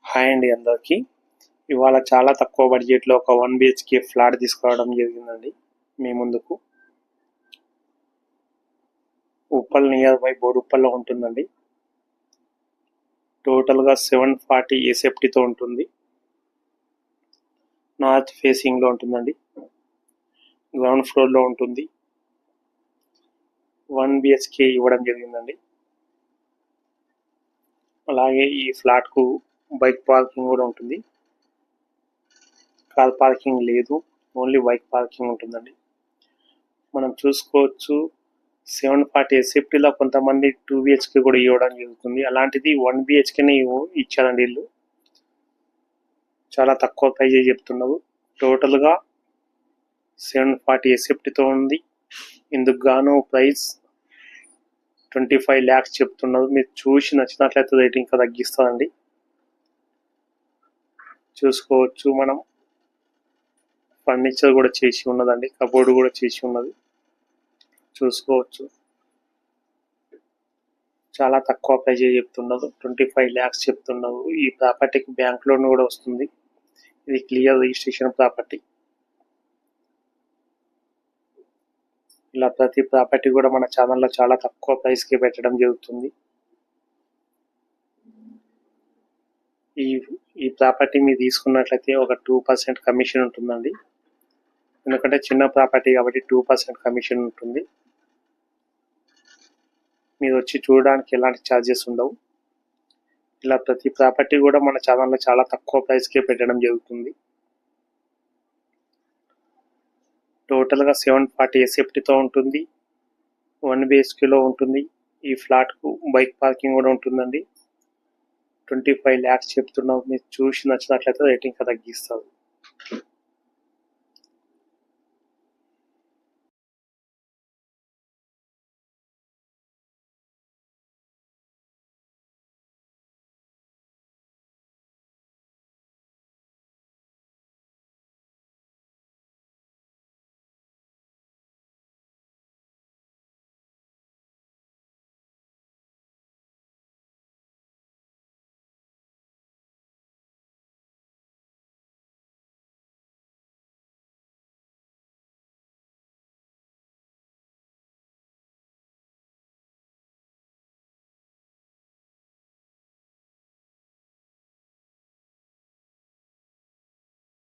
Hi అండి అందరికీ. ఇవాళ చాలా తక్కువ బడ్జెట్లో ఒక 1 బిహెచ్కే ఫ్లాట్ తీసుకురావడం జరిగిందండి మీ ముందుకు. ఉప్పల్ నియర్ బై బోడుప్పల్లో ఉంటుందండి. టోటల్గా 740 ఎస్ఎఫ్టీతో ఉంటుంది. నార్త్ ఫేసింగ్లో ఉంటుందండి. గ్రౌండ్ ఫ్లోర్లో ఉంటుంది. 1 బిహెచ్కే ఇవ్వడం జరిగిందండి. అలాగే ఈ ఫ్లాట్కు బైక్ పార్కింగ్ కూడా ఉంటుంది. కార్ పార్కింగ్ లేదు, ఓన్లీ బైక్ పార్కింగ్ ఉంటుందండి. మనం చూసుకోవచ్చు 740 ఎస్ఎఫ్టీలో కొంతమంది 2 బిహెచ్కే కూడా ఇవ్వడం జరుగుతుంది. అలాంటిది 1 బిహెచ్కేనే ఇచ్చారండి ఇల్లు. చాలా తక్కువ ప్రైజే చెప్తున్నారు. టోటల్గా 740 ఎస్ఎఫ్టీతో ఉంది. ఇందుకు గాను ప్రైస్ 25 lakhs చెప్తున్నారు. మీరు చూసి నచ్చినట్లయితే రేటింగ్ ఇంకా తగ్గిస్తుందండి. చూసుకోవచ్చు, మనం ఫర్నిచర్ కూడా చేసి ఉన్నదండి, కబోర్డ్ కూడా చేసి ఉన్నది చూసుకోవచ్చు. చాలా తక్కువ ప్రైజే చెప్తున్నారు. 25 lakhs చెప్తున్నారు. ఈ ప్రాపర్టీకి బ్యాంక్ లోన్ కూడా వస్తుంది. ఇది క్లియర్ రిజిస్ట్రేషన్ ప్రాపర్టీ. ఇలా ప్రతి ప్రాపర్టీ కూడా మన ఛానల్లో చాలా తక్కువ ప్రైస్కి పెట్టడం జరుగుతుంది. ఈ ప్రాపర్టీ మీరు తీసుకున్నట్లయితే ఒక 2% కమిషన్ ఉంటుందండి. ఎందుకంటే చిన్న ప్రాపర్టీ కాబట్టి 2% కమిషన్ ఉంటుంది. మీరు వచ్చి చూడడానికి ఎలాంటి ఛార్జెస్ ఉండవు. ఇలా ప్రతి ప్రాపర్టీ కూడా మన ఛానల్లో చాలా తక్కువ ప్రైస్కే పెట్టడం జరుగుతుంది. టోటల్గా 740 ఎస్ఎఫ్టీతో ఉంటుంది. 1 బిహెచ్కేలో ఉంటుంది. ఈ ఫ్లాట్కు బైక్ పార్కింగ్ కూడా ఉంటుందండి. 25 lakhs చెప్తున్నాం. మీరు చూసి నచ్చినట్లయితే రేటింగ్ తగ్గిస్తారు.